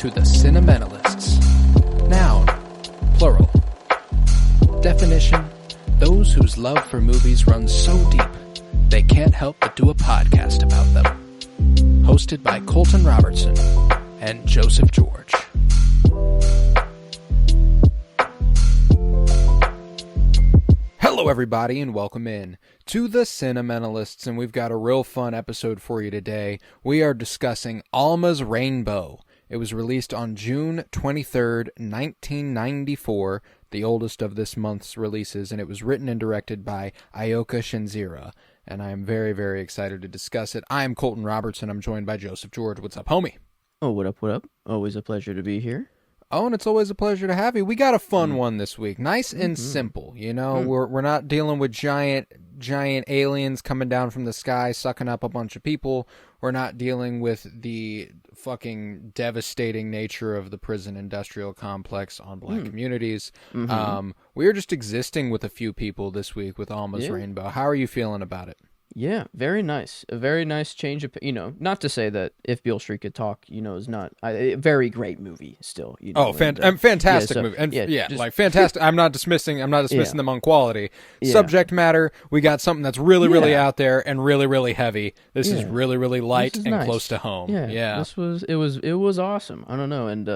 to the Cinementalists. Noun, plural. Definition, those whose love for movies runs so deep, they can't help but do a podcast about them. Hosted by Colton Robertson and Joseph George. Hello everybody and welcome in to the Cinementalists, and we've got a real fun episode for you today. We are discussing ALMA'S RAINBOW. It was released on June 23rd, 1994, the oldest of this month's releases, and it was written and directed by Ayoka Chenzira. And I am very, very excited to discuss it. I am Colton Robertson. I'm joined by Joseph George. What's up, homie? Oh, what up, what up? Always a pleasure to be here. Oh, and it's always a pleasure to have you. We got a fun one this week. Nice and simple, you know? We're not dealing with giant aliens coming down from the sky, sucking up a bunch of people. We're not dealing with the fucking devastating nature of the prison industrial complex on black communities. We are just existing with a few people this week with ALMA'S RAINBOW. How are you feeling about it? Yeah, very nice. A very nice change of, not to say that If Beale Street Could Talk, is not a very great movie still. Fantastic movie. And fantastic. I'm not dismissing them on quality. Subject matter, we got something that's really, really out there and really, really heavy. This is really, really light and nice. Close to home. Yeah. It was awesome. I don't know. And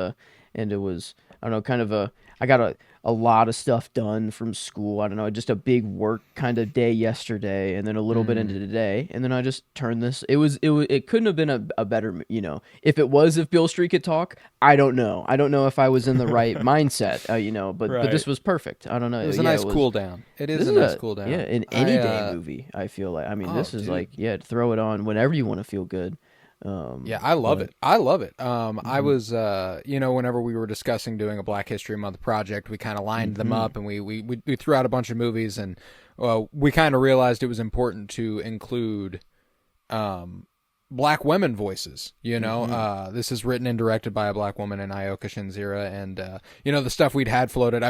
it was, I don't know, I got a lot of stuff done from school. I don't know, just a big work kind of day yesterday, and then a little bit into today, and then I just turned this. It couldn't have been a better, if it was If Beale Street Could Talk, I don't know. I don't know if I was in the right mindset, but this was perfect. I don't know. It was a nice cool down. It is a nice cool down. Yeah, an any day movie. I feel like. This is throw it on whenever you want to feel good. I love it. I was, whenever we were discussing doing a Black History Month project, we kind of lined them up, and we threw out a bunch of movies, and we kind of realized it was important to include black women voices. This is written and directed by a black woman in Ayoka Chenzira, and the stuff we'd had floated.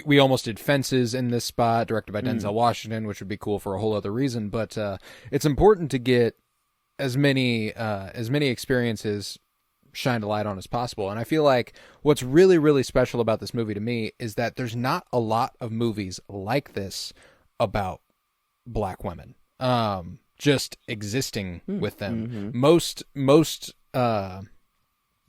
We almost did Fences in this spot, directed by Denzel Washington, which would be cool for a whole other reason. But it's important to get as many experiences shined a light on as possible. And I feel like what's really, really special about this movie to me is that there's not a lot of movies like this about black women just existing with them. Most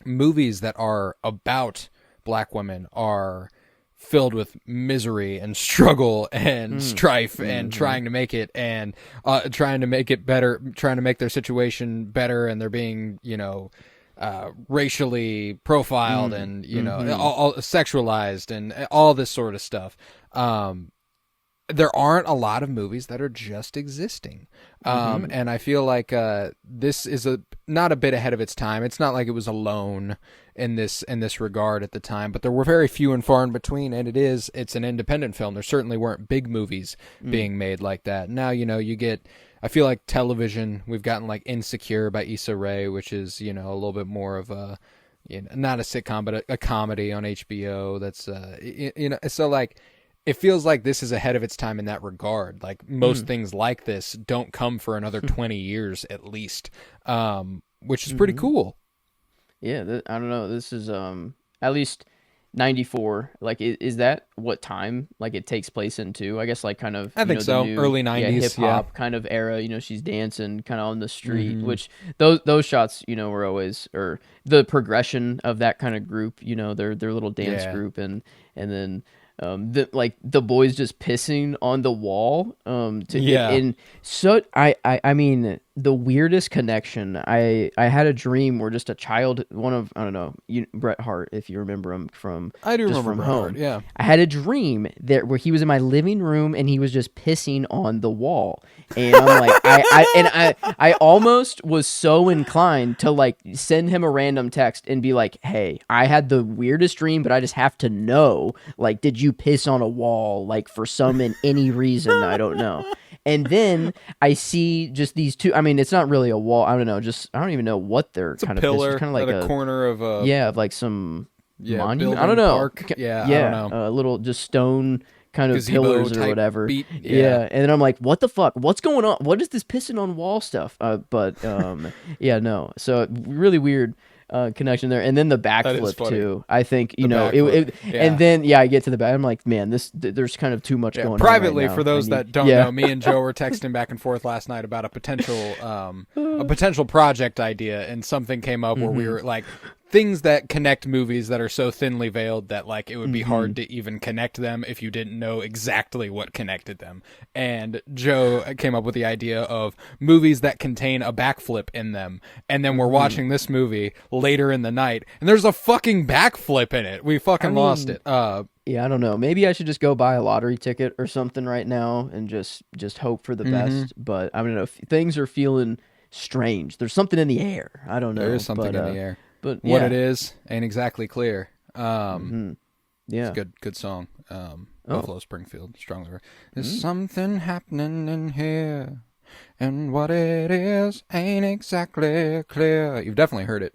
movies that are about black women are filled with misery and struggle and strife and trying to make it and trying to make it better, trying to make their situation better, and they're being racially profiled and all sexualized and all this sort of stuff. There aren't a lot of movies that are just existing. And I feel like this is not a bit ahead of its time. It's not like it was alone in this regard at the time, but there were very few and far in between, and it's an independent film. There certainly weren't big movies being made like that. Now, you get, I feel like television, we've gotten like Insecure by Issa Rae, which is, a little bit more of a, not a sitcom, but a comedy on HBO that's, so like, it feels like this is ahead of its time in that regard. Like most things like this don't come for another 20 years at least, which is pretty cool. Yeah, I don't know. This is at least 94. Like, is that what time like it takes place in too? I guess like kind of. I think so. Early 90s, hip hop kind of era. She's dancing kind of on the street, which those shots, were always, or the progression of that kind of group. Their little dance group, and then. The boys just pissing on the wall. The weirdest connection. I had a dream where just a child, I don't know, Bret Hart, if you remember him from. I do remember from Bret home. Hart, yeah. I had a dream where he was in my living room and he was just pissing on the wall, and I'm like, I almost was so inclined to like send him a random text and be like, hey, I had the weirdest dream, but I just have to know, like, did you piss on a wall, like for any reason? I don't know. And then I see just these two. It's not really a wall. I don't know. I don't even know what they're it's kind a pillar, of. It's kind of like a corner of a. Yeah, of like some monument. Building, I don't know. Park. Yeah, I don't know. Little just stone kind of Gazebo pillars or whatever. Yeah, and then I'm like, what the fuck? What's going on? What is this pissing on wall stuff? No. So really weird. connection there, and then the That is backflip funny. too. I think The it yeah. and then I get to the back. I'm like, man, there's kind of too much going Privately, on right now. for those that don't know, me and Joe were texting back and forth last night about a potential project idea, and something came up where we were like, things that connect movies that are so thinly veiled that like it would be hard to even connect them if you didn't know exactly what connected them. And Joe came up with the idea of movies that contain a backflip in them, and then we're watching this movie later in the night and there's a fucking backflip in it. We fucking lost it. Yeah, I don't know. Maybe I should just go buy a lottery ticket or something right now and just hope for the best. But I don't know. Things are feeling strange. There's something in the air. I don't know. There is something in the air. But what it is ain't exactly clear. Yeah, it's a good song. Buffalo Springfield, strongly. There's something happening in here, and what it is ain't exactly clear. You've definitely heard it.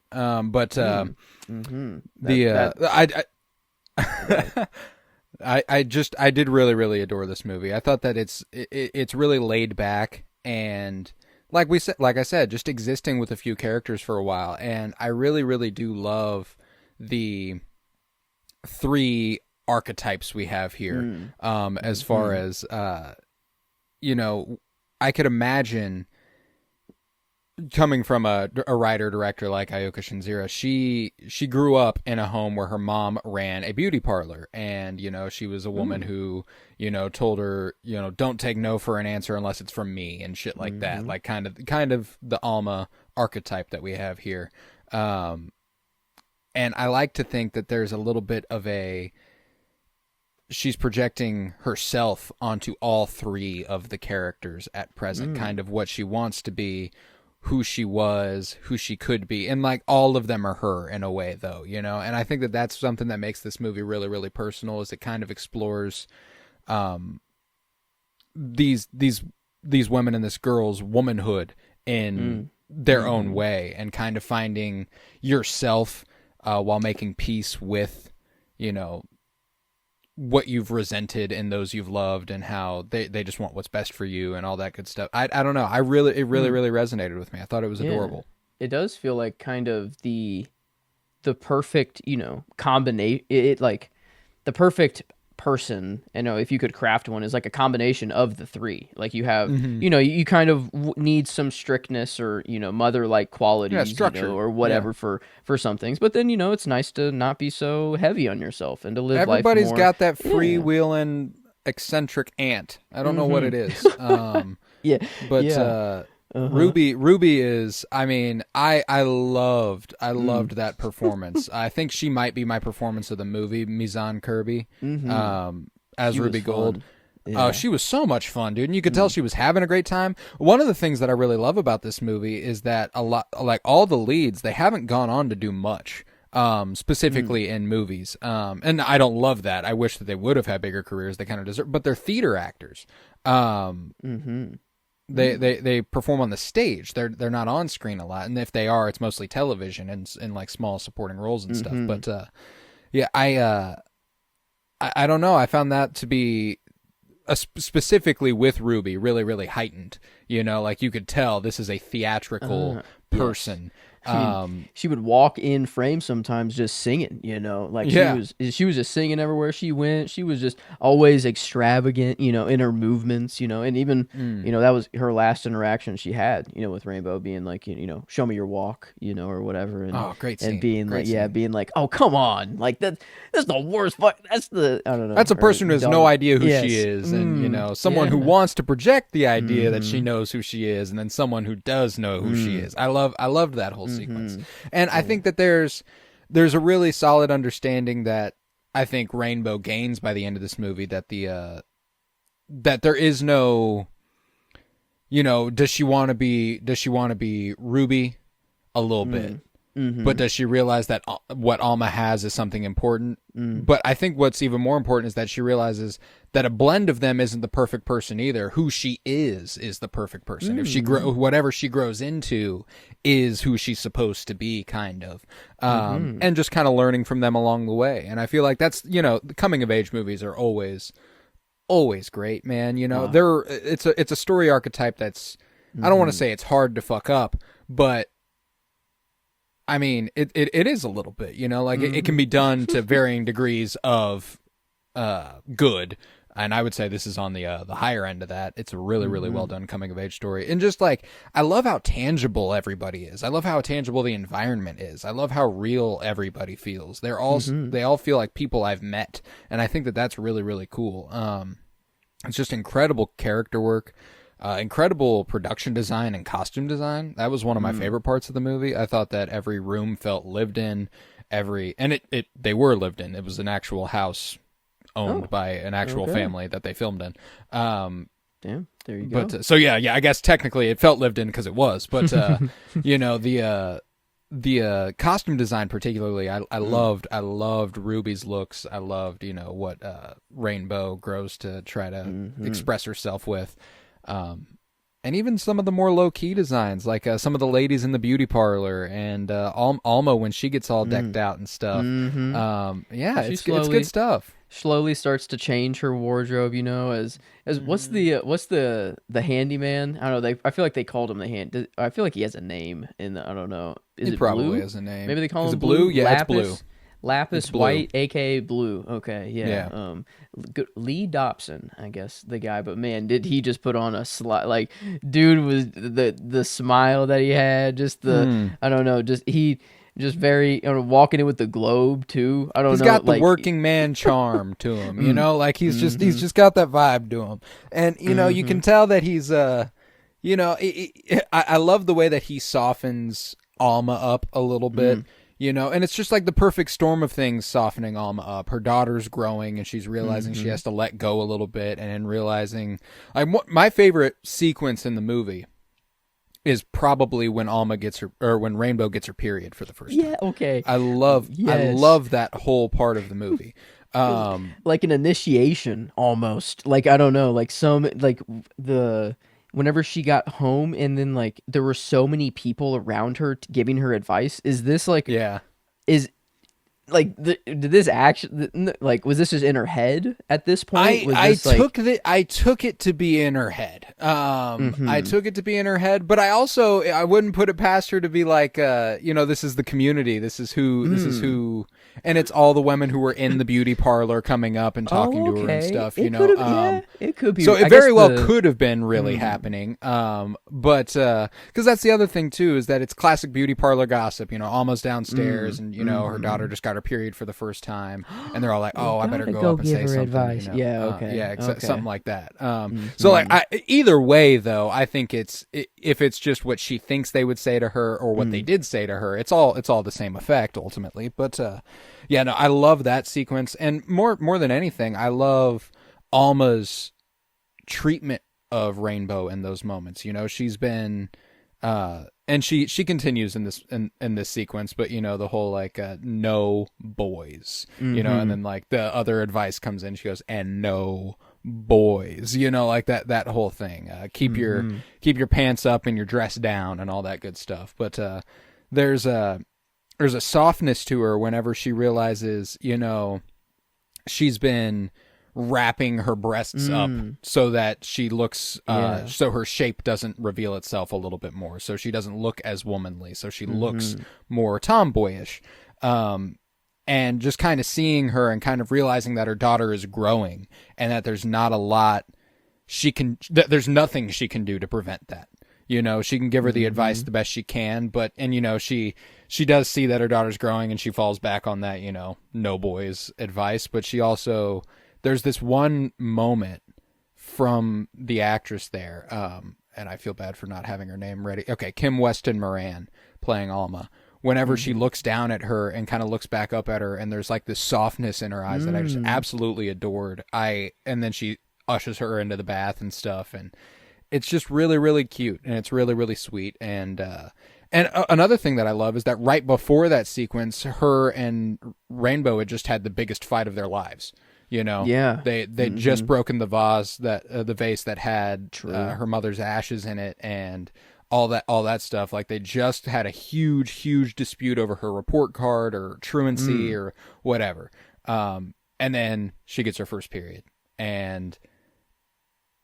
I did really, really adore this movie. I thought that it's really laid back, and like I said, just existing with a few characters for a while. And I really, really do love the 3 archetypes we have here. As far as, I could imagine, coming from a writer-director like Ayoka Chenzira, she grew up in a home where her mom ran a beauty parlor, and she was a woman who told her don't take no for an answer unless it's from me, and shit like that, like kind of the Alma archetype that we have here. And I like to think that there's a little bit of she's projecting herself onto all 3 of the characters at present, kind of what she wants to be, who she was, who she could be, and like all of them are her in a way, though, and I think that that's something that makes this movie really, really personal, is it kind of explores these women and this girl's womanhood in their own way, and kind of finding yourself while making peace with what you've resented in those you've loved, and how they just want what's best for you and all that good stuff. I don't know. It really resonated with me. I thought it was adorable. It does feel like kind of the perfect, combination. It like the perfect person, if you could craft one, is like a combination of the 3. Like you have, you kind of need some strictness or, mother-like qualities, structure, or whatever for some things. But then, it's nice to not be so heavy on yourself and to live life more. Everybody's got that freewheeling eccentric aunt. I don't know what it is. Ruby is, I mean, I loved that performance. I think she might be my performance of the movie, Mizan Kirby, as She Ruby was Gold. fun. Yeah. She was so much fun, dude, and you could tell she was having a great time. One of the things that I really love about this movie is that all the leads, they haven't gone on to do much. Specifically in movies. And I don't love that. I wish that they would have had bigger careers. They kind of deserve, but they're theater actors. They perform on the stage. They're not on screen a lot, and if they are, it's mostly television and in like small supporting roles and stuff. But I don't know. I found that to be specifically with Ruby really, really heightened. Like you could tell this is a theatrical person. She would walk in frame sometimes just singing, like she was just singing everywhere she went. She was just always extravagant, in her movements, and even, that was her last interaction she had, with Rainbow, being like, show me your walk, or whatever. And, great scene. And being great like, scene. being like, oh, come on. Like that's the worst. That's I don't know. That's a person who has no idea who she is. And, someone who wants to project the idea that she knows who she is. And then someone who does know who she is. I loved that whole sequence. And I think that there's a really solid understanding that I think Rainbow gains by the end of this movie, that that there is no, does she want to be Ruby a little bit? But does she realize that what Alma has is something important? But I think what's even more important is that she realizes that a blend of them isn't the perfect person either. Who she is the perfect person. If whatever she grows into is who she's supposed to be, kind of. And just kind of learning from them along the way. And I feel like that's, the coming of age movies are always great, man. It's a story archetype that's, I don't want to say it's hard to fuck up, but I mean, it is a little bit, you know, like it can be done to varying degrees of good. And I would say this is on the higher end of that. It's a really, really well done coming of age story. And just like, I love how tangible everybody is. I love how tangible the environment is. I love how real everybody feels. They all feel like people I've met. And I think that that's really, really cool. It's just incredible character work, incredible production design and costume design. That was one of my favorite parts of the movie. I thought that every room felt lived in. They were lived in. It was an actual house owned by an actual family that they filmed in. Damn, there you go. But so yeah, I guess technically it felt lived in because it was. But you know, the costume design particularly, I loved Ruby's looks. I loved, you know, what Rainbow grows to try to express herself with. And even some of the more low-key designs, like some of the ladies in the beauty parlor and Alma when she gets all decked out and stuff. It's good stuff. Slowly starts to change her wardrobe, you know, as what's the handyman? I don't know. I feel like they called him the hand. I feel like he has a name I don't know. Is it probably Blue? has a name. Maybe they call him Blue. Yeah, Lapis? it's Blue. Lapis it's Blue. White, aka Blue. Okay, yeah. Lee Dobson, I guess the guy. But man, did he just put on a like, dude was the smile that he had, just I don't know, just very, you know, walking in with the globe too. I don't know. He's got the working man charm to him, you know, like he's just got that vibe to him, and you know, you can tell that he's you know, I love the way that he softens Alma up a little bit. You know, and it's just like the perfect storm of things softening Alma up. Her daughter's growing, and she's realizing she has to let go a little bit, and then realizing, like, my favorite sequence in the movie is probably when when Rainbow gets her period for the first time. Yeah, okay. I love that whole part of the movie. Like an initiation almost. Like, I don't know, like whenever she got home and then like there were so many people around her giving her advice. Is this like did this actually, like, was this just in her head at this point? I took it to be in her head. I took it to be in her head, but I wouldn't put it past her to be like, you know, this is the community. This is who, and it's all the women who were in the beauty parlor coming up and talking to her and stuff, you know. It could be. So it very well could have been really happening. But because that's the other thing too, is that it's classic beauty parlor gossip. You know, Alma's downstairs, and you know, her daughter just got her period for the first time, and they're all like, "Oh, I better go up and say something." Advice. You know? Yeah, okay. Something like that. So like, either way, though, I think if it's just what she thinks they would say to her or what they did say to her, it's all the same effect ultimately. But yeah, no, I love that sequence, and more than anything, I love Alma's treatment of Rainbow in those moments. You know, she's been and she continues in this sequence, but you know, the whole like no boys, you know, and then like the other advice comes in, she goes, and no boys, you know, like that whole thing, keep your pants up and your dress down and all that good stuff. But there's a softness to her whenever she realizes, you know, she's been wrapping her breasts up so that she looks so her shape doesn't reveal itself a little bit more, so she doesn't look as womanly, so she looks more tomboyish, and just kind of seeing her and kind of realizing that her daughter is growing and that there's not a lot there's nothing she can do to prevent that. You know, she can give her the advice the best she can, and you know, she does see that her daughter's growing and she falls back on that, you know, no boys advice, but she also, there's this one moment from the actress there, and I feel bad for not having her name ready. Okay, Kim Weston Moran playing Alma. Whenever she looks down at her and kind of looks back up at her, and there's like this softness in her eyes that I just absolutely adored. And then she ushers her into the bath and stuff, and it's just really, really cute, and it's really, really sweet. And another thing that I love is that right before that sequence, her and Rainbow had just had the biggest fight of their lives. You know, they just broken the vase that had her mother's ashes in it, and all that stuff. Like, they just had a huge dispute over her report card or truancy or whatever. And then she gets her first period, and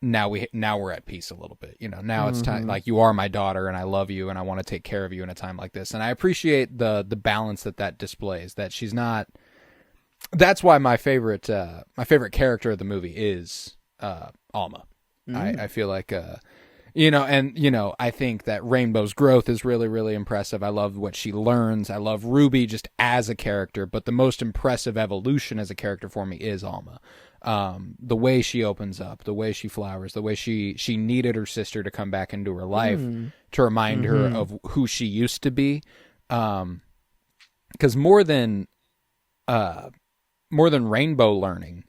now we're at peace a little bit. Now it's time, like, you are my daughter and I love you and I want to take care of you in a time like this. And I appreciate the balance that displays, that she's not. That's why my favorite character of the movie is Alma. I feel like I think that Rainbow's growth is really, really impressive. I love what she learns. I love Ruby just as a character, but the most impressive evolution as a character for me is Alma. The way she opens up, the way she flowers, the way she needed her sister to come back into her life to remind her of who she used to be. Because more than Rainbow learning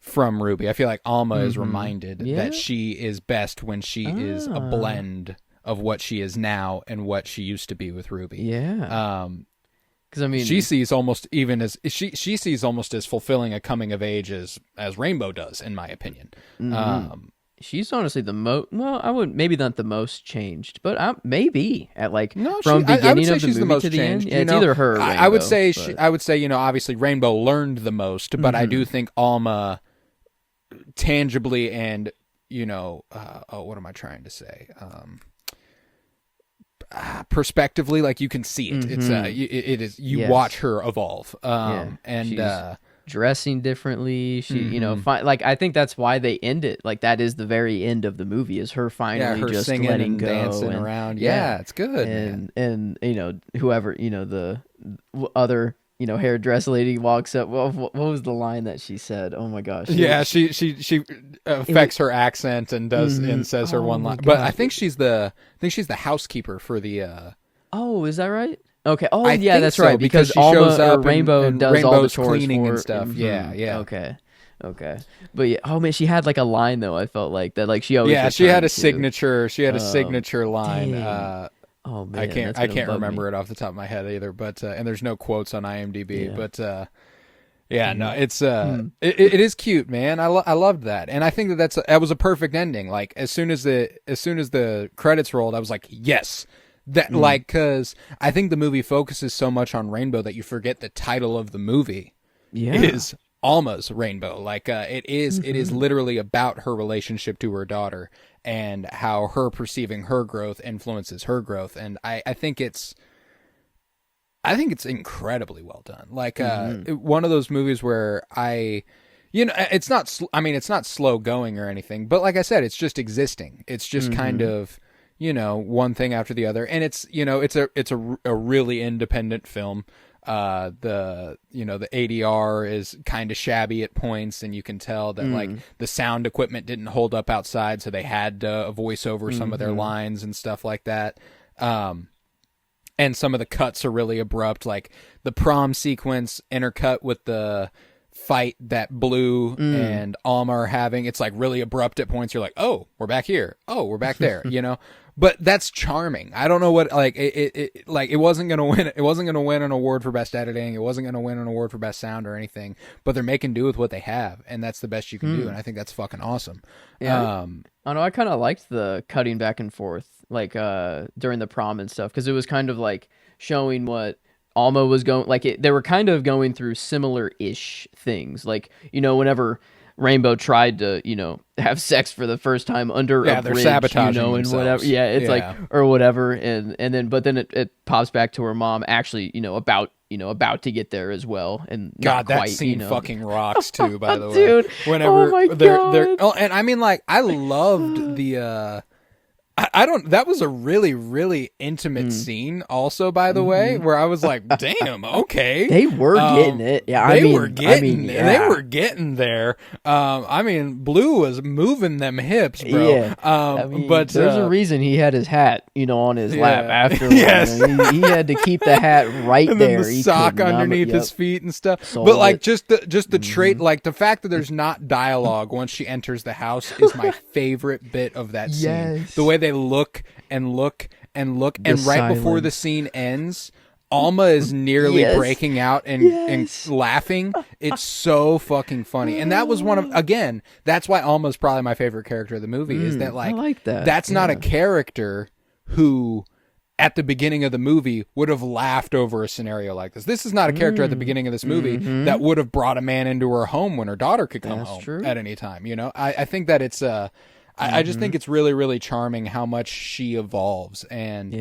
from Ruby, I feel like Alma is reminded that she is best when she is a blend of what she is now and what she used to be with Ruby. Yeah. Because I mean, she sees almost as fulfilling a coming of age as Rainbow does, in my opinion. She's honestly the most. Well, I would maybe not the most changed, but maybe at from beginning I would say of the she's movie the most to the changed. end. Yeah, it's either her. Or Rainbow, I would say obviously Rainbow learned the most, but I do think Alma tangibly and what am I trying to say? Perspectively, like, you can see it. It's it is you watch her evolve. And she's dressing differently. She I think that's why they end it. Like, that is the very end of the movie, is her finally her just singing letting and go dancing and, around. Yeah, it's good. And whoever the other hairdress lady walks up. Well, what was the line that she said? Oh my gosh. She affects her accent and does and says her one line. But I think she's the housekeeper for the. Oh, is that right? Okay. Oh, I yeah, think that's so, right. Because she Alma shows up or Rainbow and does Rainbow's all the chores cleaning for and stuff. Yeah. Okay. But yeah, oh man, she had like a line though. I felt like that. Like, she always. She had a signature. She had a signature line. Dang. Oh man, I can't remember it off the top of my head either. But and there's no quotes on IMDb. Yeah. But no, it's it is cute, man. I loved that, and I think that was a perfect ending. Like, as soon as the credits rolled, I was like, yes. That because I think the movie focuses so much on Rainbow that you forget the title of the movie is Alma's Rainbow. Like, it is literally about her relationship to her daughter and how her perceiving her growth influences her growth. And I think it's incredibly well done. Like, one of those movies where it's not slow going or anything, but like I said, it's just existing. It's just kind of, one thing after the other. And it's a really independent film. The ADR is kind of shabby at points, and you can tell that like the sound equipment didn't hold up outside, so they had to voice over some of their lines and stuff like that. And some of the cuts are really abrupt, like the prom sequence intercut with the fight that Blue and Alma are having. It's like really abrupt at points. You're like, oh, we're back here. Oh, we're back there. But that's charming. I don't know what, like, it wasn't gonna win. It wasn't gonna win an award for best editing. It wasn't gonna win an award for best sound or anything. But they're making do with what they have, and that's the best you can do. And I think that's fucking awesome. Yeah. I know. I kind of liked the cutting back and forth, like during the prom and stuff, because it was kind of like showing what Alma was going. Like, they were kind of going through similar-ish things. Like, whenever Rainbow tried to, have sex for the first time under a bridge, sabotaging and themselves. whatever. Yeah, it's like, or whatever, and then it pops back to her mom actually, about to get there as well, and God, not that quite, scene fucking rocks too. By the way, dude, whenever oh my they're God. and I mean, like, I loved the. I don't. That was a really, really intimate scene. Also, by the way, where I was like, "Damn, okay." They were getting it. Yeah, they were getting there. I mean, Blue was moving them hips, bro. Yeah. But there's a reason he had his hat, on his lap after. Yes. He had to keep the hat right and there. Then the sock underneath his feet and stuff. Sold but like, it. just the trait, like the fact that there's not dialogue once she enters the house is my favorite bit of that scene. Yes. The way they look and look and look, and right before the scene ends, Alma is nearly breaking out and laughing. It's so fucking funny. And that was that's why Alma's probably my favorite character of the movie, is that, like, I like that. that's not a character who at the beginning of the movie would have laughed over a scenario like this. This is not a character at the beginning of this movie that would have brought a man into her home when her daughter could come home at any time. You know, I think that it's I just think it's really, really charming how much she evolves, and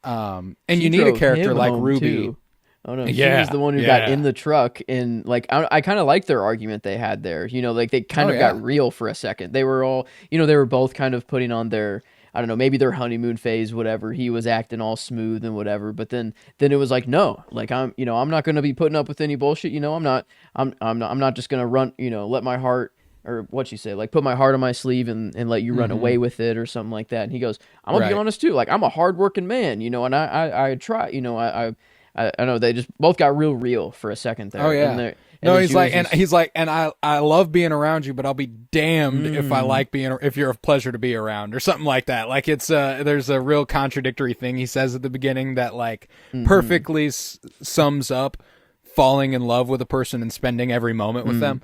and you need a character like Ruby. Too. Oh no, she was the one who got in the truck, and like I kind of like their argument they had there. You know, like they kind of got real for a second. They were all, you know, they were both kind of putting on their, I don't know, maybe their honeymoon phase, whatever. He was acting all smooth and whatever, but then it was like, no, like I'm not going to be putting up with any bullshit. You know, I'm not just going to run, you know, let my heart, or what you say, like put my heart on my sleeve and let you run away with it or something like that. And he goes, I'm gonna be honest too. Like I'm a hardworking man, you know, and I try, you know, I know they just both got real for a second there. Oh yeah. He's like, and I love being around you, but I'll be damned if you're a pleasure to be around, or something like that. Like it's there's a real contradictory thing he says at the beginning that like perfectly sums up falling in love with a person and spending every moment with them.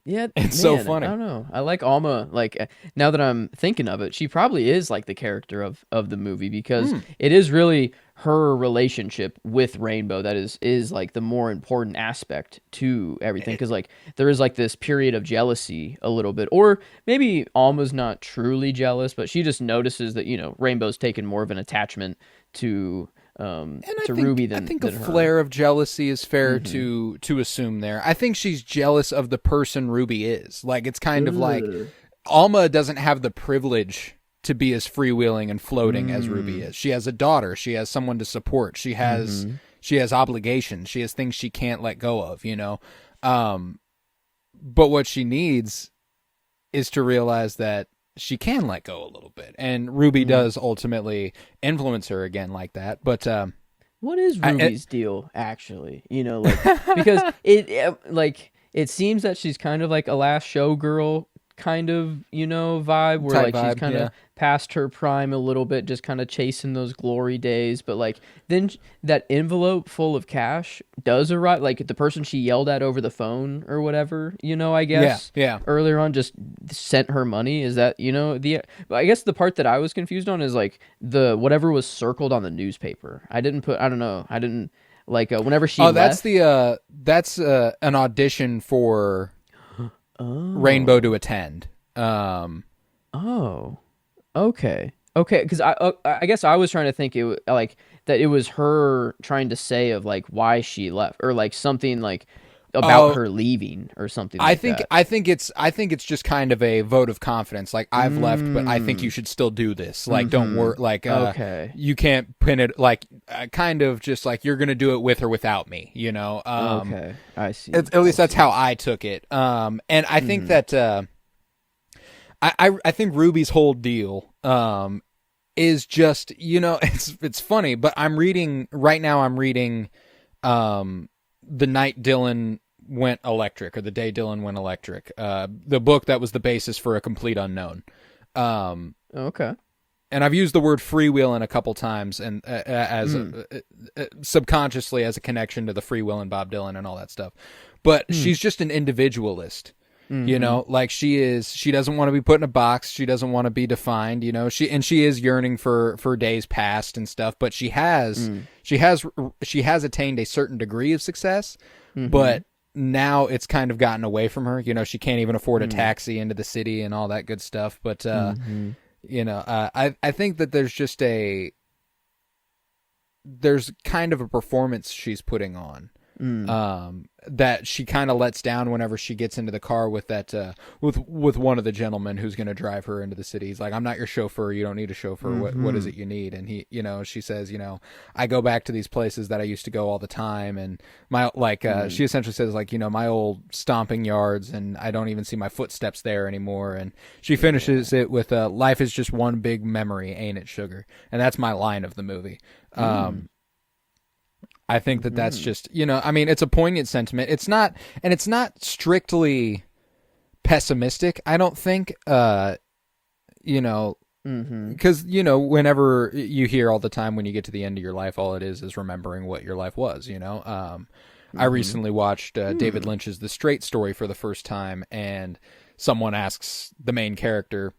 Yeah, it's so funny. I don't know. I like Alma. Like now that I'm thinking of it, she probably is like the character of the movie, because it is really her relationship with Rainbow that is like the more important aspect to everything. Because like there is like this period of jealousy a little bit, or maybe Alma's not truly jealous, but she just notices that, you know, Rainbow's taken more of an attachment to Ruby than I think than a her. flare of jealousy is fair to assume there. I think she's jealous of the person Ruby is. Like it's kind of like Alma doesn't have the privilege to be as freewheeling and floating as Ruby is. She has a daughter. She has someone to support. She has obligations. She has things she can't let go of, you know. But what she needs is to realize that she can let go a little bit. And Ruby does ultimately influence her again like that. But what is Ruby's deal, actually? You know, like, because it seems that she's kind of like a Last Showgirl kind of, you know, vibe, where like she's kind of past her prime a little bit, just kind of chasing those glory days. But like then that envelope full of cash does arrive, like the person she yelled at over the phone or whatever, you know, I guess earlier on just sent her money. Is that, you know, I guess the part that I was confused on is like the whatever was circled on the newspaper. I didn't like whenever she left. That's an audition for Rainbow to attend. Okay. Because I guess I was trying to think it like that it was her trying to say of like why she left, or like something like about her leaving or something. I think it's just kind of a vote of confidence. Like I've left, but I think you should still do this. Like don't worry. Like you can't pin it. Like kind of just like you're gonna do it with or without me. You know. Okay, I see. At least that's how I took it. And I think that I think Ruby's whole deal is just, you know, it's funny, but I'm reading The Night Dylan Went Electric, or The Day Dylan Went Electric, the book that was the basis for A Complete Unknown. Okay. And I've used the word freewheeling a couple times, and as subconsciously as a connection to the Free Will and Bob Dylan and all that stuff. But she's just an individualist. You know, like she doesn't want to be put in a box. She doesn't want to be defined, you know, she is yearning for days past and stuff, but she has attained a certain degree of success, but now it's kind of gotten away from her. You know, she can't even afford a taxi into the city and all that good stuff. But, you know, I think that there's kind of a performance she's putting on. That she kind of lets down whenever she gets into the car with that with one of the gentlemen who's going to drive her into the city. He's like, I'm not your chauffeur. You don't need a chauffeur. What is it you need? And he, you know, she says, you know, I go back to these places that I used to go all the time, and she essentially says, like, you know, my old stomping yards, and I don't even see my footsteps there anymore. And she finishes it with life is just one big memory, ain't it, sugar? And that's my line of the movie. I think that that's just, you know, I mean, it's a poignant sentiment. It's not strictly pessimistic, I don't think, you know, because, you know, whenever you hear all the time when you get to the end of your life, all it is remembering what your life was, you know. I recently watched David Lynch's The Straight Story for the first time, and someone asks the main character,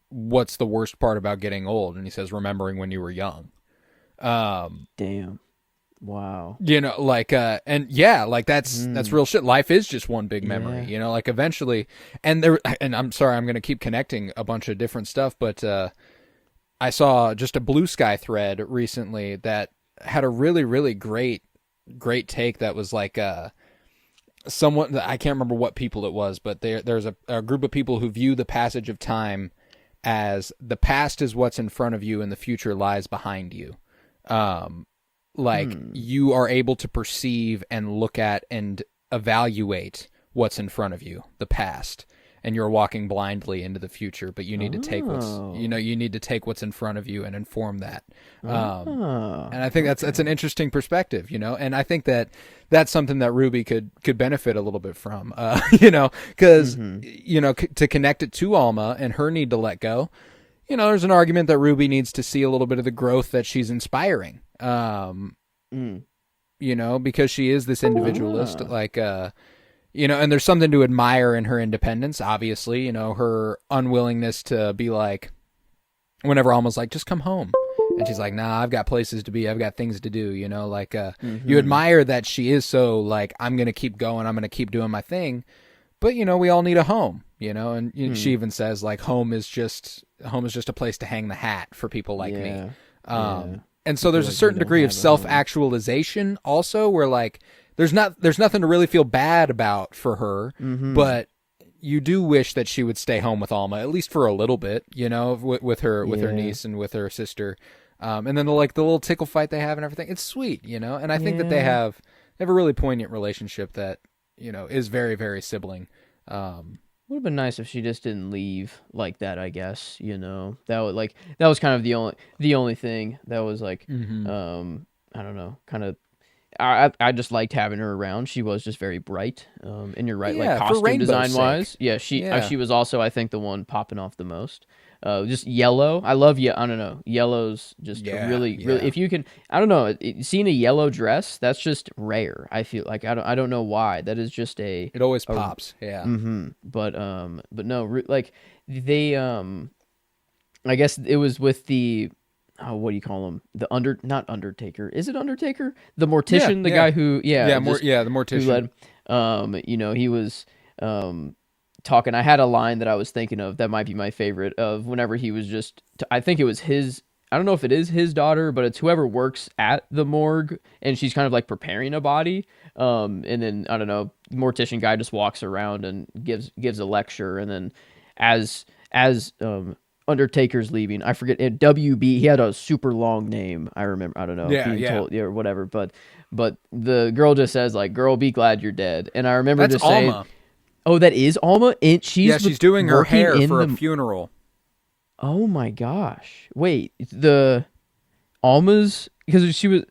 what's the worst part about getting old? And he says, remembering when you were young. Damn. Wow. You know, like, and yeah, like that's real shit. Life is just one big memory, Yeah. you know, like eventually, and I'm sorry, I'm going to keep connecting a bunch of different stuff, but, I saw just a Blue Sky thread recently that had a really, really great take that was like, someone, I can't remember what people it was, but there's a group of people who view the passage of time as the past is what's in front of you and the future lies behind you. Like you are able to perceive and look at and evaluate what's in front of you, the past, and you're walking blindly into the future, but you need to take you need to take what's in front of you and inform that. And I think that's an interesting perspective, you know, and I think that that's something that Ruby could benefit a little bit from, you know, because, you know, to connect it to Alma and her need to let go, you know, there's an argument that Ruby needs to see a little bit of the growth that she's inspiring, you know, because she is this individualist, like, you know, and there's something to admire in her independence, obviously, you know, her unwillingness to be like, whenever Alma's like, just come home. And she's like, nah, I've got places to be. I've got things to do, you know, like, you admire that she is so like, I'm going to keep going. I'm going to keep doing my thing. But, you know, we all need a home, you know, and she even says like, home is just a place to hang the hat for people like me. And so there's a certain degree of self-actualization also where like, there's nothing to really feel bad about for her, but you do wish that she would stay home with Alma, at least for a little bit, you know, with her niece and with her sister. And then the little tickle fight they have and everything. It's sweet, you know, and I think that they have a really poignant relationship that, you know, is very, very sibling. Would have been nice if she just didn't leave like that, I guess, you know. That was kind of the only thing that was like, I don't know, kind of. I just liked having her around. She was just very bright. And you're right, like costume design wise. Yeah, she was also, I think, the one popping off the most. Just yellow. I love I don't know. Yellow's just really. If you can, I don't know. Seeing a yellow dress, that's just rare. I feel like I don't know why. That is just it always pops. Yeah. But no, like they I guess it was with the. Oh, what do you call him? Not Undertaker. Is it Undertaker? The mortician, the guy who, the mortician. Who led, you know, he was talking. I had a line that I was thinking of that might be my favorite of whenever he was just. I think it was his. I don't know if it is his daughter, but it's whoever works at the morgue, and she's kind of like preparing a body. And then I don't know, mortician guy just walks around and gives a lecture, and then as Undertaker's leaving. I forget WB. He had a super long name. I remember. I don't know. Told, or whatever. But the girl just says like, "Girl, be glad you're dead." And I remember That's just saying, Alma. "Oh, that is Alma." And she's doing her hair for a funeral. Oh my gosh! Wait, the Alma's because she was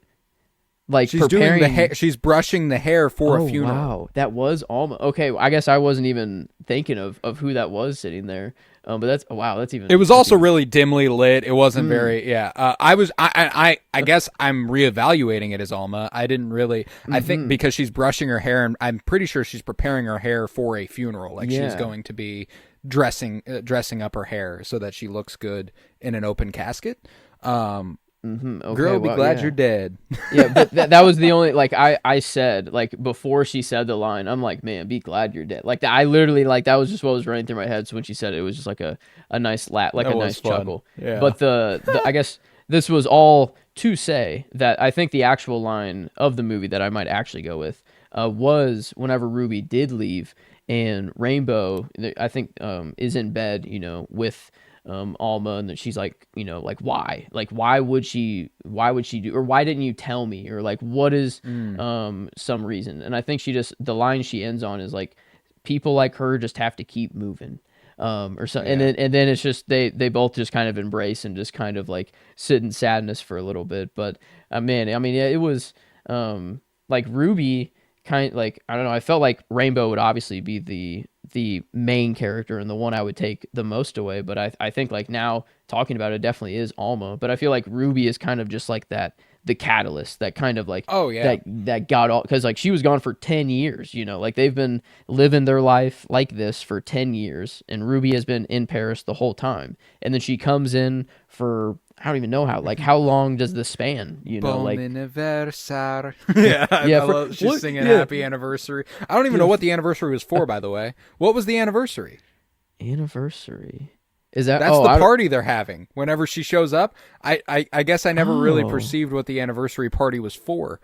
like she's preparing doing the hair. She's brushing the hair for a funeral. Wow, that was Alma. Okay, I guess I wasn't even thinking of who that was sitting there. But that's even. It was also really dimly lit. It wasn't very. I guess I'm reevaluating it as Alma. I didn't really. I think because she's brushing her hair, and I'm pretty sure she's preparing her hair for a funeral. Like she's going to be dressing up her hair so that she looks good in an open casket. Okay, girl, be glad you're dead. Yeah, but that was the only, like, I said, like, before she said the line, I'm like, man, be glad you're dead. Like, I literally, like, that was just what was running through my head. So when she said it, it was just like a nice laugh, like a nice chuckle. Yeah. But the I guess this was all to say that I think the actual line of the movie that I might actually go with was whenever Ruby did leave and Rainbow, I think, is in bed, you know, with Alma, and then she's like, you know, like why would she do, or why didn't you tell me, or like what is some reason. And I think the line she ends on is like, people like her just have to keep moving, or so. And then it's just they both just kind of embrace and just kind of like sit in sadness for a little bit. But man, I mean, yeah, it was like Ruby like, I don't know, I felt like Rainbow would obviously be the main character and the one I would take the most away, but I think like now talking about it definitely is Alma, but I feel like Ruby is kind of just like that the catalyst that kind of like Oh yeah. that got all, because like she was gone for 10 years, you know, like they've been living their life like this for 10 years, and Ruby has been in Paris the whole time, and then she comes in for, I don't even know how long does this span, you know, Bon like anniversaire. Yeah, yeah, I love, she's singing yeah, happy anniversary. I don't even know what the anniversary was for, by the way. What was the anniversary? anniversary. Is that That's the I don't- party they're having whenever she shows up. I guess I never really Oh. perceived what the anniversary party was for.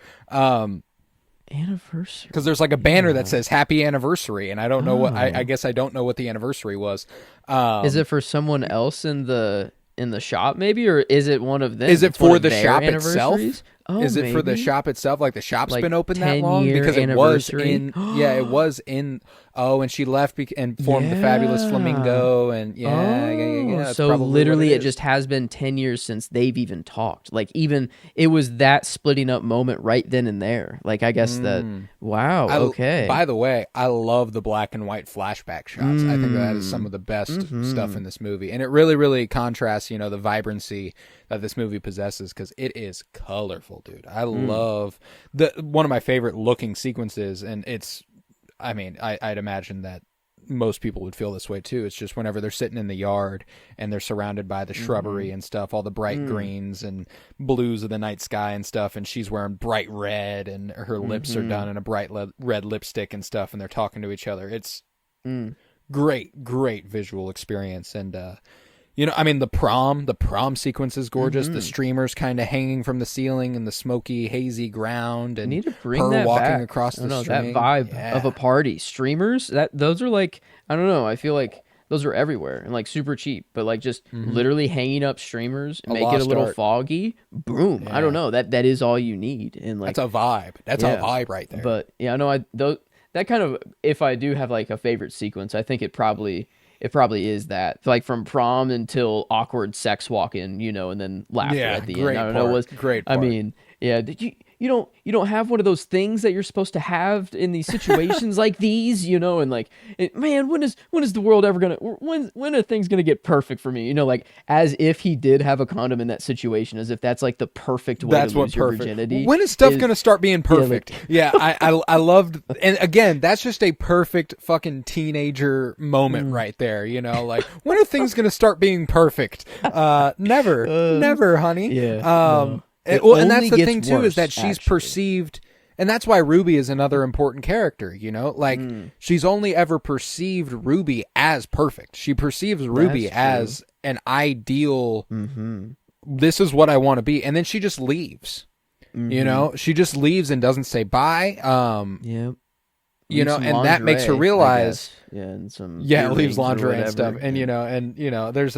Anniversary. Because there's like a banner that says happy anniversary, and I don't know what, Oh. I guess I don't know what the anniversary was. Is it for someone else in the shop maybe, or is it one of them? Is it It's one for of the their shop itself? anniversaries? Oh, Is it for the maybe? shop itself? Like the shop's Like been open that long? 10-year Because it was anniversary? in, yeah, it was in, and she left and formed the Fabulous Yeah. Flamingo, and yeah. That's So probably what literally, it is. just has been 10 years since they've even talked. Like even it was that splitting up moment right then and there. Like I guess that. Wow. Okay. By the way, I love the black and white flashback shots. I think that is some of the best stuff in this movie, and it really, really contrasts, you know, the vibrancy that this movie possesses, because it is colorful, dude. I love one of my favorite looking sequences, and it's, I mean, I'd imagine that most people would feel this way too. It's just whenever they're sitting in the yard and they're surrounded by the shrubbery and stuff, all the bright greens and blues of the night sky and stuff, and she's wearing bright red, and her lips are done in a bright red lipstick and stuff, and they're talking to each other. It's great visual experience. And you know, I mean, the prom sequence is gorgeous. The streamers kind of hanging from the ceiling and the smoky, hazy ground, and I need to bring her that walking back. across I the don't know, string. that vibe Yeah. of a party. Streamers, those are like, I don't know. I feel like those are everywhere and like super cheap, but like just literally hanging up streamers, make it a lost little art. foggy. Boom. I don't know. That is all you need. And like That's a vibe. That's a vibe right there. But yeah, no, that kind of, if I do have like a favorite sequence, I think it probably is that, like from prom until awkward sex walk-in, you know, and then laughter at the end. I don't know what. Great I part. mean, yeah. Did you don't have one of those things that you're supposed to have in these situations like these, you know, and like, man, when is the world ever gonna, when are things gonna get perfect for me, you know, like as if he did have a condom in that situation, as if that's like the perfect way That's to what lose your perfect. virginity. When is stuff gonna start being perfect? like- Yeah, I loved, and again, that's just a perfect fucking teenager moment right there. You know, like when are things gonna start being perfect? Never, honey. Yeah, no. It And that's only the gets thing too, is worse, that she's actually. perceived. And that's why Ruby is another important character, you know? Like, she's only ever perceived Ruby as perfect. She perceives Ruby That's as an ideal, this is what I want to be. And then she just leaves. You know? She just leaves and doesn't say bye. Yep. You know, Some and that makes her lingerie, I realize... guess. Yeah, and some Yeah, it leaves earrings or lingerie and stuff. whatever. And, you know, there's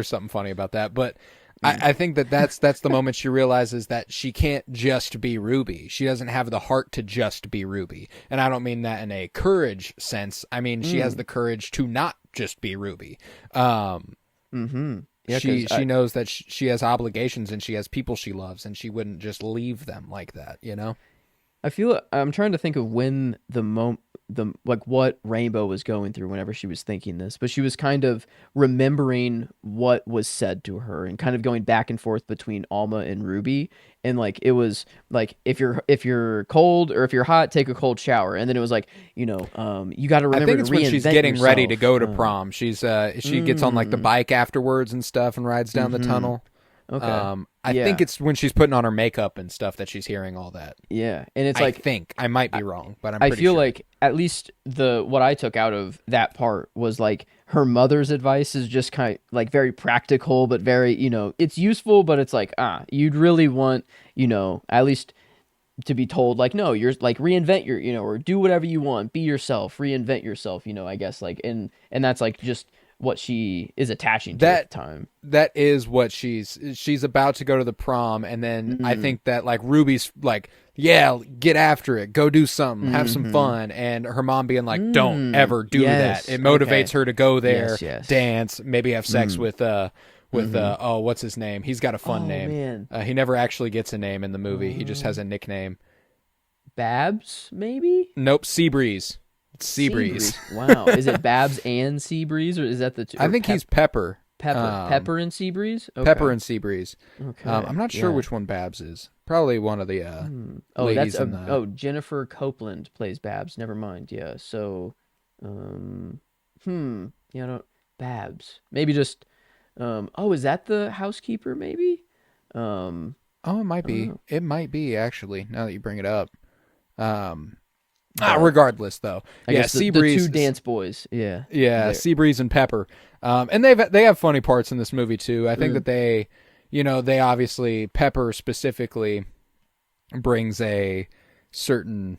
something funny about that. But... I think that's the moment she realizes that she can't just be Ruby. She doesn't have the heart to just be Ruby. And I don't mean that in a courage sense. I mean, she has the courage to not just be Ruby. Yeah, She 'cause knows that she has obligations and she has people she loves, and she wouldn't just leave them like that, you know? I feel I'm trying to think of when like what Rainbow was going through whenever she was thinking this, but she was kind of remembering what was said to her and kind of going back and forth between Alma and Ruby, and like it was like if you're cold or if you're hot, take a cold shower, and then it was like, you know, you got to remember I think it's to when she's reinvent getting ready to yourself. go to prom. She gets on like the bike afterwards and stuff and rides down the tunnel. Okay. I think it's when she's putting on her makeup and stuff that she's hearing all that. Yeah, and it's I like think I might be wrong, but I'm I pretty feel sure. like at least what I took out of that part was like her mother's advice is just kind of like very practical, but very, you know, it's useful, but it's like, you'd really want, you know, at least to be told like, no, you're like reinvent your, you know, or do whatever you want, be yourself, reinvent yourself, you know, I guess like, and that's like just what she is attaching to at the time. That is what she's about to go to the prom, and then I think that like Ruby's like, yeah, get after it, go do something, have some fun, and her mom being like, don't ever do Yes. that. It motivates her to go there, Yes. dance, maybe have sex with what's his name? He's got a fun name. Man. He never actually gets a name in the movie. He just has a nickname. Babs, maybe? Nope, Seabreeze. It's Seabreeze. Wow. Is it Babs and Seabreeze, or is that the two? I think he's Pepper. Pepper and Seabreeze. Okay. Pepper and Seabreeze. Okay. I'm not sure which one Babs is. Probably one of the ladies in the... Jennifer Copeland plays Babs. Never mind. Yeah. So, Babs. Maybe just. Is that the housekeeper? Maybe. It might be. It might be actually. Now that you bring it up. Regardless, though, I guess the two dance boys. Yeah. Yeah. Seabreeze and Pepper. And they have funny parts in this movie too. I think that they obviously, Pepper specifically brings a certain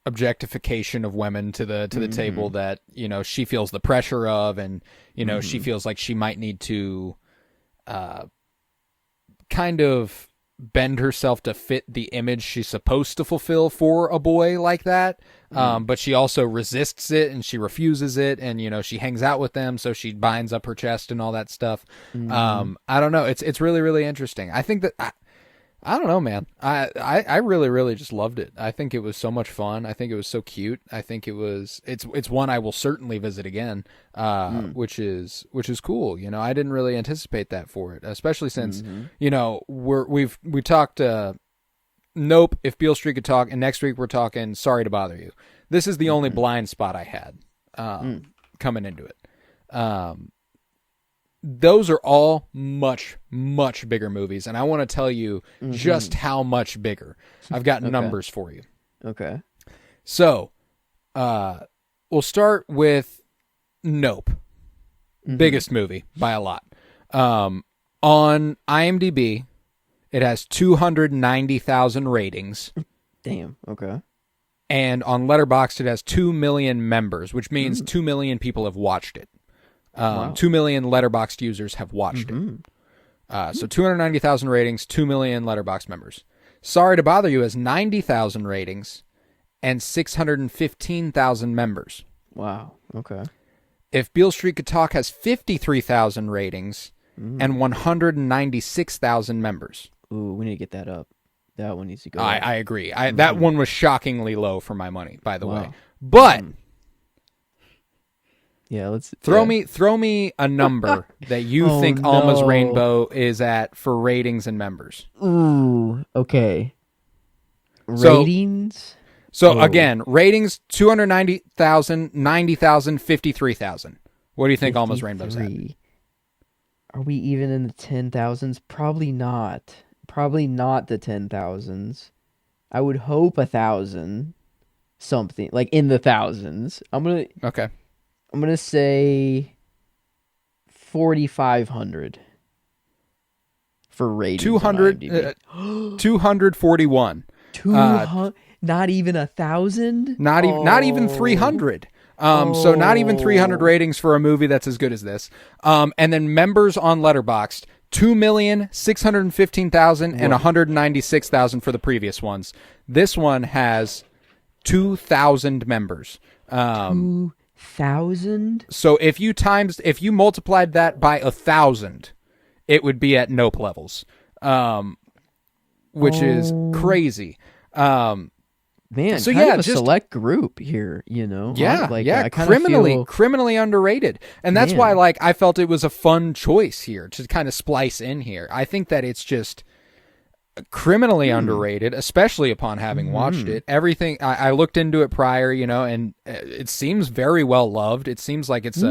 objectification of women to the table that, she feels the pressure of, and, she feels like she might need to kind of bend herself to fit the image she's supposed to fulfill for a boy like that. But she also resists it, and she refuses it, and, she hangs out with them, so she binds up her chest and all that stuff. I don't know. It's really, really interesting. I think that I don't know, man. I really, really just loved it. I think it was so much fun. I think it was so cute. I think it's one I will certainly visit again, which is cool. I didn't really anticipate that for it, especially since, we talked, Nope, If Beale Street Could Talk, and next week we're talking Sorry to Bother You. This is the only blind spot I had, coming into it. Those are all much, much bigger movies, and I want to tell you just how much bigger. I've got numbers for you. Okay. So, we'll start with Nope. Biggest movie by a lot. On IMDb, it has 290,000 ratings. Damn, okay. And on Letterboxd, it has 2 million members, which means 2 million people have watched it. Wow. 2 million Letterboxd users have watched it. So 290,000 ratings, 2 million Letterboxd members. Sorry to Bother You has 90,000 ratings and 615,000 members. Wow. Okay. If Beale Street Could Talk has 53,000 ratings and 196,000 members. Ooh, we need to get that up. That one needs to go up. I agree. That one was shockingly low for my money, by the way. But... Yeah, let's throw me a number that you think Alma's Rainbow is at for ratings and members. Ooh, okay. Ratings? So again, ratings 290,000, 90,000, 53,000. What do you think Alma's Rainbow's at? Are we even in the 10,000s? Probably not. Probably not the 10,000s. I would hope 1,000 something, like in the thousands. Okay. I'm going to say 4,500 for ratings. 241. Not even 1,000? Not even 300. So not even 300 ratings for a movie that's as good as this. And then members on Letterboxd, 2,615,000 and 196,000 for the previous ones. This one has 2,000 members. 2,000? So if you multiplied that by 1,000, it would be at Nope levels, which is crazy. Man, so kind of a select group here, Yeah, I criminally underrated, and that's why I felt it was a fun choice here to kind of splice in here. I think that it's just criminally underrated, especially upon having watched it. Everything I looked into it prior, and it seems very well loved. It seems like it's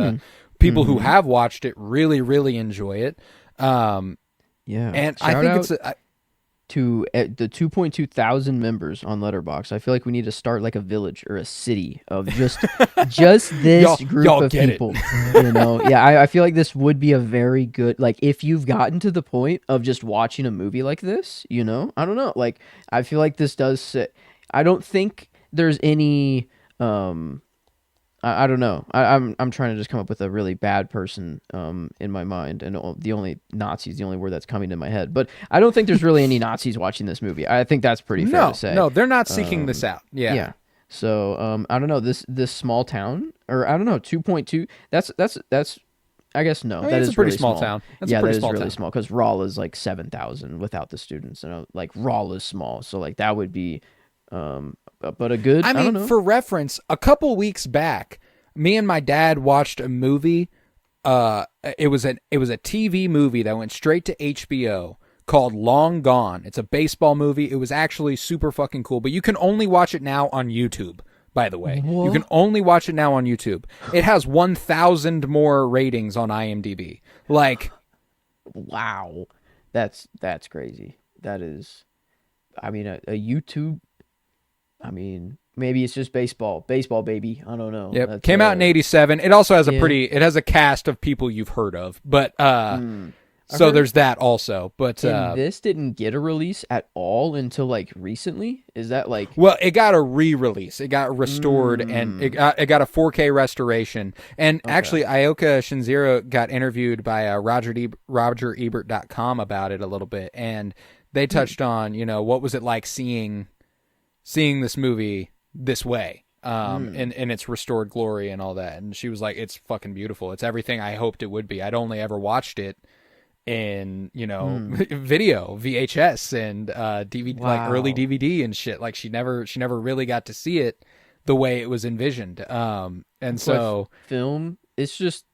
people who have watched it really, really enjoy it. And I think it's to the 2.2 thousand members on Letterboxd. I feel like we need to start like a village or a city of just this group of people. I feel like this would be a very good, like, if you've gotten to the point of just watching a movie like this, I don't know, like, I feel like this does sit. I don't think there's any I don't know. I'm trying to just come up with a really bad person in my mind, and the only Nazi's the only word that's coming to my head. But I don't think there's really any Nazis watching this movie. I think that's pretty fair to say. No, they're not seeking this out. Yeah. So I don't know, this small town, or I don't know, 2.2. That's I guess no. That is a pretty really small town. That is really small because Rolla's like 7,000 without the students, and like Rolla's small, so like that would be. But a good. I don't know. For reference, a couple weeks back, me and my dad watched a movie it was a TV movie that went straight to HBO called Long Gone. It's a baseball movie. It was actually super fucking cool, but you can only watch it now on YouTube. By the way, What? You can only watch it now on YouTube. It has 1,000 more ratings on IMDb. Like, wow, that's crazy. That is, I mean, a YouTube. I mean, maybe it's just baseball, baby. I don't know. Yep, came out in '87. It also has it has a cast of people you've heard of, but so there's that also. But and this didn't get a release at all until like recently. Is that like? Well, it got a re-release. It got restored, and it got a 4K restoration. And actually, Ayoka Chenzira got interviewed by RogerEbert.com about it a little bit, and they touched on, what was it like seeing this movie this way, in its restored glory and all that. And she was like, "It's fucking beautiful. It's everything I hoped it would be. I'd only ever watched it in video, VHS and DVD, like early DVD and shit. Like she never really got to see it the way it was envisioned. And so film, it's just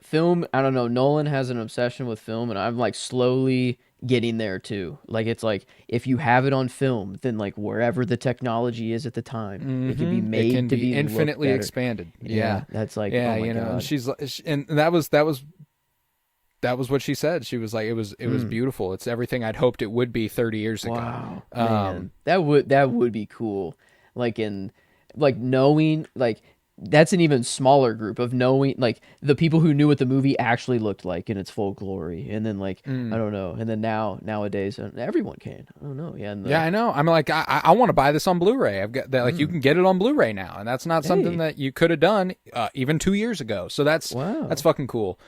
film. I don't know. Nolan has an obsession with film, and I'm like slowly getting there too. Like it's like if you have it on film, then like wherever the technology is at the time, it can be made to be infinitely expanded. Yeah, that's like yeah, oh my God. She's and that was what she said. She was like, it was beautiful. It's everything I'd hoped it would be 30 years ago. Wow, man. That would be cool. Like knowing, like that's an even smaller group of knowing, like the people who knew what the movie actually looked like in its full glory. And then like, I don't know. And then nowadays everyone can, I don't know. Yeah. Yeah, I know. I'm like, I want to buy this on Blu-ray. I've got that. Like you can get it on Blu-ray now. And that's not something that you could have done even 2 years ago. So that's fucking cool.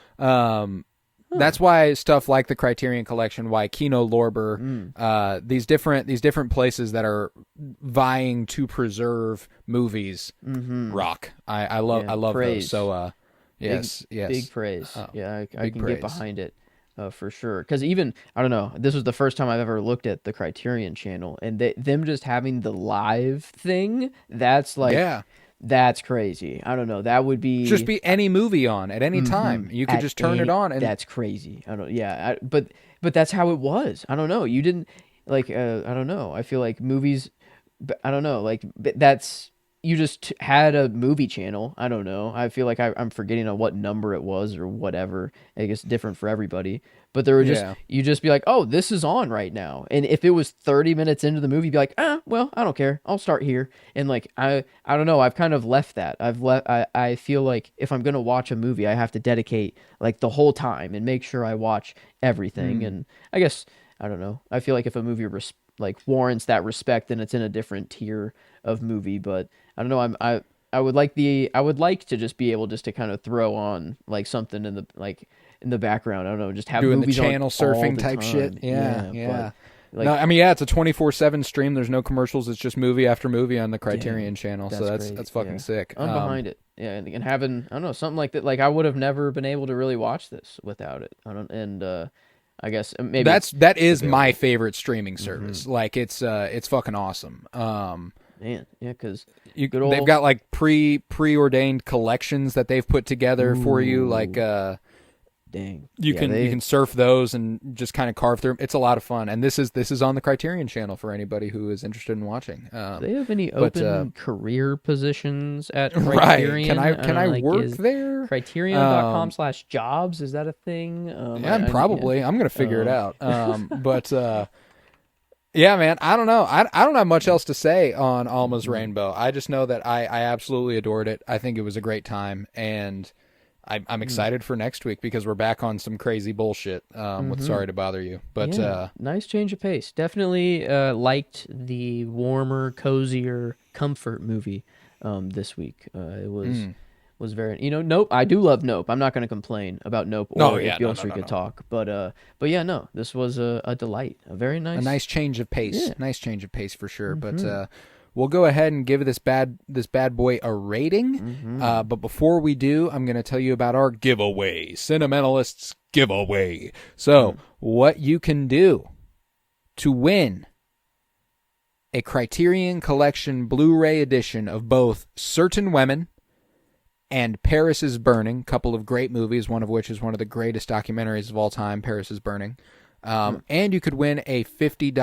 That's why stuff like the Criterion Collection, why Kino Lorber, these different places that are vying to preserve movies rock. I love praise. those. So yes, big praise. I can praise. get behind it for sure. Because even I don't know, this was the first time I've ever looked at the Criterion Channel, and them just having the live thing. That's like That's crazy. I don't know. That would be just be any movie on at any time. You could just turn it on, and that's crazy. I don't. Yeah, but that's how it was. I don't know. You didn't like. I don't know. I feel like movies. I don't know. Like that's you just had a movie channel. I don't know. I feel like I'm forgetting on what number it was or whatever. I guess different for everybody. But there were you just be like, oh, this is on right now. And if it was 30 minutes into the movie, you'd be like, well, I don't care. I'll start here. And like, I don't know. I've kind of left that. I feel like if I'm going to watch a movie, I have to dedicate like the whole time and make sure I watch everything. And I guess, I don't know. I feel like if a movie like warrants that respect, then it's in a different tier of movie. But I don't know. I would like to just be able just to kind of throw on like something in the background. I don't know, just have doing movies the channel on surfing type time. shit. Yeah. Like, no, I mean, it's a 24/7 stream. There's no commercials. It's just movie after movie on the Criterion channel. So that's fucking sick. I'm behind it. Yeah, and having I don't know something like that. Like I would have never been able to really watch this without it. I don't. And I guess maybe that is my favorite streaming service. Like it's fucking awesome. Man, yeah, because they've got like preordained collections that they've put together for you. Like dang, you can surf those and just kind of carve through them. It's a lot of fun, and this is on the Criterion channel for anybody who is interested in watching. Do they have any open career positions at Criterion? Right? Can I work there? Criterion.com/jobs, is that a thing? I'm gonna figure it out. But yeah, man, I don't know. I don't have much else to say on Alma's Rainbow. I just know that I absolutely adored it. I think it was a great time, and I'm excited for next week because we're back on some crazy bullshit with Sorry to Bother You. But nice change of pace. Definitely liked the warmer, cozier comfort movie this week. It was very, Nope. I do love Nope. I'm not going to complain about Nope or If Beale Street Could Talk. But yeah, no, this was a delight. A very nice, a nice change of pace. Yeah. Nice change of pace for sure. But we'll go ahead and give this bad boy a rating. But before we do, I'm going to tell you about our giveaway, Cinementalists giveaway. So what you can do to win a Criterion Collection Blu-ray edition of both Certain Women and Paris is Burning, couple of great movies, one of which is one of the greatest documentaries of all time, Paris is Burning. And you could win a $50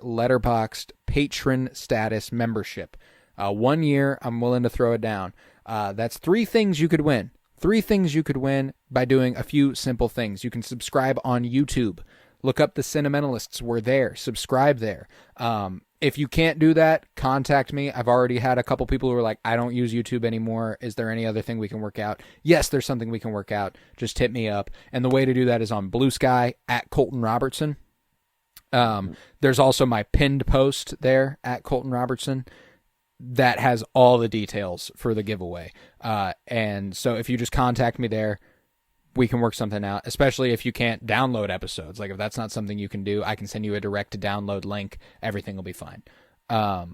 Letterboxd patron status membership. 1 year, I'm willing to throw it down. That's 3 things you could win. 3 things you could win by doing a few simple things. You can subscribe on YouTube. Look up the Cinementalists. We're there. Subscribe there. If you can't do that, contact me. I've already had a couple people who are like, I don't use YouTube anymore. Is there any other thing we can work out? Yes, there's something we can work out. Just hit me up. And the way to do that is on Blue Sky at Colton Robertson. There's also my pinned post there at Colton Robertson that has all the details for the giveaway. And so if you just contact me there, we can work something out, especially if you can't download episodes. Like if that's not something you can do, I can send you a direct to download link. Everything will be fine. So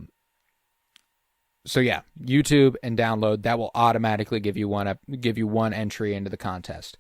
yeah, YouTube and download, that will automatically give you one entry into the contest.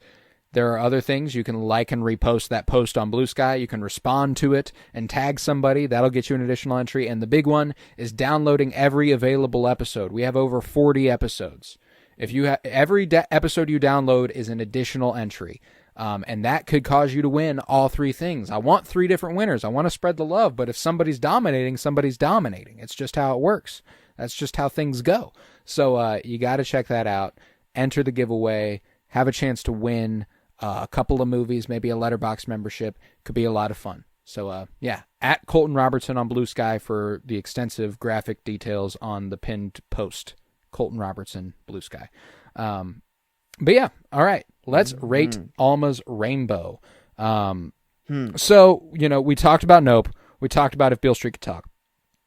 There are other things. You can like and repost that post on Blue Sky. You can respond to it and tag somebody. That'll get you an additional entry. And the big one is downloading every available episode. We have over 40 episodes. If you every episode you download is an additional entry, and that could cause you to win all 3 things. I want 3 different winners. I want to spread the love, but if somebody's dominating, somebody's dominating. It's just how it works. That's just how things go. So you got to check that out. Enter the giveaway. Have a chance to win a couple of movies, maybe a Letterboxd membership. Could be a lot of fun. So yeah, at Colton Robertson on Blue Sky for the extensive graphic details on the pinned post. Colton Robertson, Blue Sky. But yeah, all right. Let's rate Alma's Rainbow. So, we talked about Nope. We talked about If Beale Street Could Talk.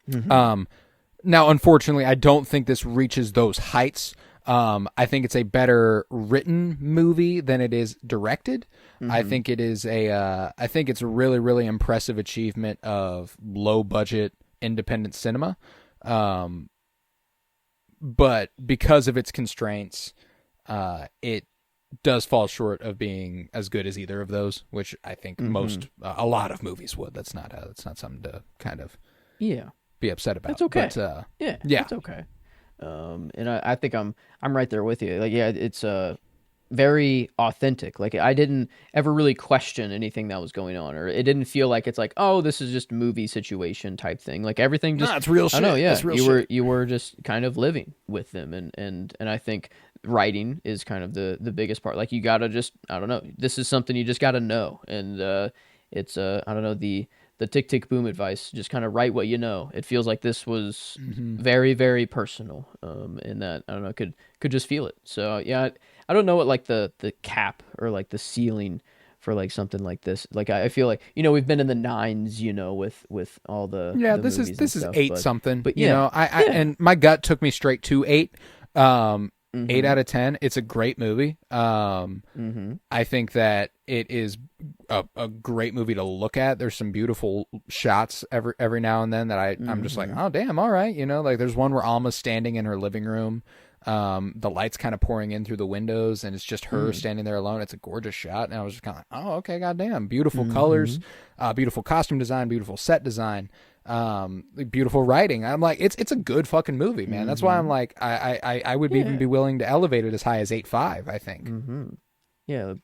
Now, unfortunately, I don't think this reaches those heights. I think it's a better written movie than it is directed. I think it is I think it's a really, really impressive achievement of low budget independent cinema. But because of its constraints, it does fall short of being as good as either of those, which I think a lot of movies would. That's not something to kind of be upset about. It's okay. But, yeah, it's okay. And I think I'm right there with you. Like, yeah, it's very authentic. Like, I didn't ever really question anything that was going on, or it didn't feel like it's like, oh, this is just movie situation type thing. Like everything just, it's real shit. I know, yeah. It's real shit. You were just kind of living with them, and I think writing is kind of the biggest part. Like, you gotta just, I don't know, this is something you just gotta know, and it's I don't know, the tick tick boom advice, just kind of write what you know. It feels like this was very, very personal, and that, I don't know, could just feel it. So yeah, I don't know what like the cap or like the ceiling for like something like this. Like, I feel like, we've been in the 9s, with all the this is stuff, 8 something. But yeah, I and my gut took me straight to 8. 8 out of 10. It's a great movie. I think that it is a great movie to look at. There's some beautiful shots every now and then that I'm just like, oh damn, all right, like there's one where Alma's standing in her living room. The light's kind of pouring in through the windows, and it's just her standing there alone. It's a gorgeous shot, and I was just kind of like, oh, okay, goddamn, beautiful colors, beautiful costume design, beautiful set design. Beautiful writing. I'm like, it's a good fucking movie, man. That's why I'm like, I would even be willing to elevate it as high as 8.5, I think. Yeah,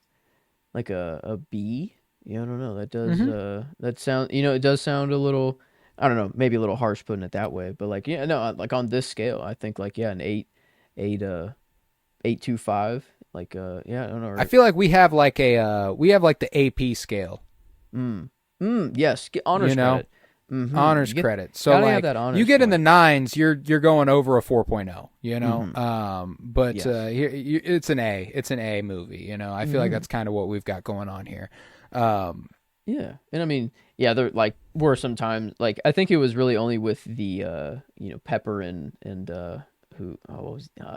like a B. Yeah, I don't know. That does that sound. It does sound a little. I don't know, maybe a little harsh putting it that way, but like, yeah, no, like on this scale, I think like, yeah, an 8.25. Like, yeah, I don't know. Right? I feel like we have like the AP scale. Yes, honors credit. Honors credit. So like, you get in the 9s, you're going over a 4.0, but yes. Here it's an A. It's an A movie, I feel like that's kind of what we've got going on here. Yeah. And I mean, yeah, there like were some times, like, I think it was really only with the Pepper and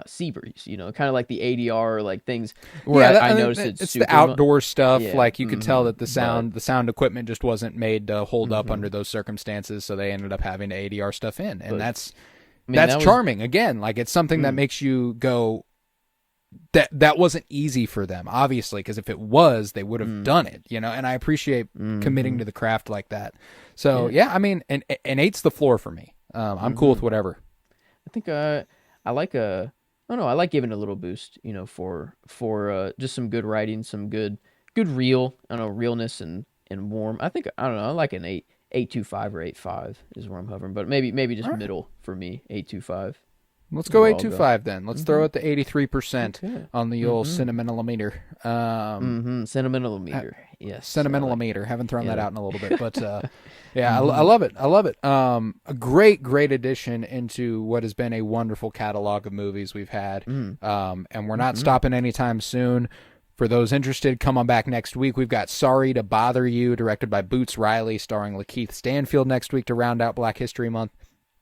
Seabreeze, kind of like the ADR, like things where I noticed it's the outdoor stuff. Yeah. Like, you could tell that the sound equipment just wasn't made to hold up under those circumstances, so they ended up having to ADR stuff in, and that's charming. Again, like, it's something that makes you go, that wasn't easy for them, obviously, because if it was, they would have done it, and I appreciate committing to the craft like that. So yeah, I mean, and 8's the floor for me. I'm cool with whatever. I think I like a I don't know. I like giving it a little boost, for just some good writing, some good real, I don't know, realness and warm. I don't know. I like an 8.25 or 8.5 is where I'm hovering, but maybe just All right. middle for me, 8.25. Let's Is go where I'll go. 8.25 then. Let's throw out the 83% Okay. on the old cinnamonilometer. Sentimental-meter. Yes. Sentimentalometer. Haven't thrown that Yeah. out in a little bit, but yeah, I love it. I love it. A great addition into what has been a wonderful catalog of movies we've had. And we're not stopping anytime soon. For those interested, come on back next week. We've got Sorry to Bother You, directed by Boots Riley, starring Lakeith Stanfield next week to round out Black History Month.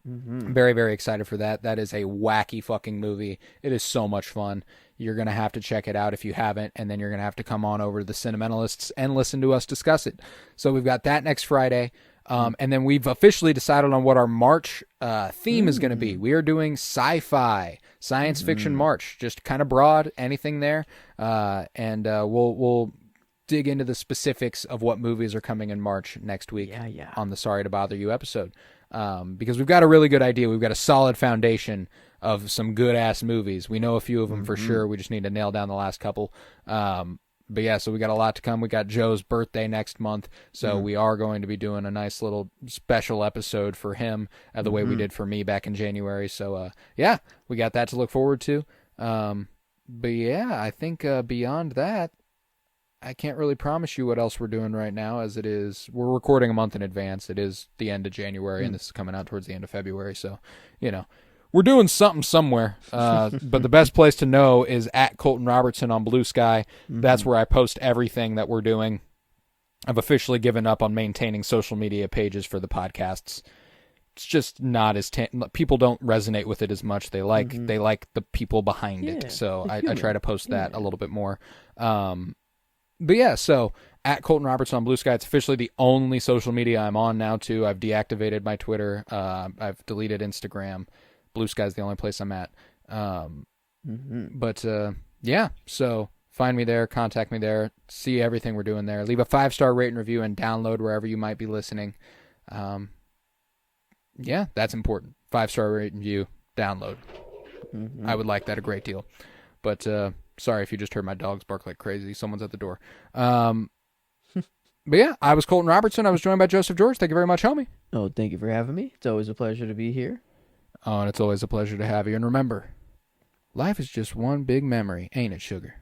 I'm very, very excited for that. That is a wacky fucking movie. It is so much fun. You're going to have to check it out if you haven't, and then you're going to have to come on over to the Cinementalists and listen to us discuss it. So we've got that next Friday. And then we've officially decided on what our March theme is going to be. We are doing sci-fi, science fiction March, just kind of broad, anything there. And we'll dig into the specifics of what movies are coming in March next week on the Sorry to Bother You episode. Because we've got a really good idea. We've got a solid foundation of some good-ass movies. We know a few of them for sure. We just need to nail down the last couple. But yeah, so we got a lot to come. We got Joe's birthday next month, so we are going to be doing a nice little special episode for him, the way we did for me back in January. So yeah, we got that to look forward to. But yeah, I think beyond that, I can't really promise you what else we're doing right now, as it is, we're recording a month in advance. It is the end of January, and this is coming out towards the end of February. So, we're doing something somewhere. But the best place to know is at Colton Robertson on Blue Sky. That's where I post everything that we're doing. I've officially given up on maintaining social media pages for the podcasts. It's just not as people don't resonate with it as much. They like the people behind it. So I try to post that a little bit more. But yeah, so at Colton Robertson on Blue Sky, it's officially the only social media I'm on now too. I've deactivated my Twitter. I've deleted Instagram. Blue Sky's the only place I'm at. But yeah, so find me there, contact me there, see everything we're doing there. Leave a 5-star rate and review and download wherever you might be listening. Yeah, that's important. 5-star rate and review, download. I would like that a great deal. But sorry if you just heard my dogs bark like crazy. Someone's at the door. But yeah, I was Colton Robertson. I was joined by Joseph George. Thank you very much, homie. Oh, thank you for having me. It's always a pleasure to be here. Oh, and it's always a pleasure to have you. And remember, life is just one big memory, ain't it, sugar?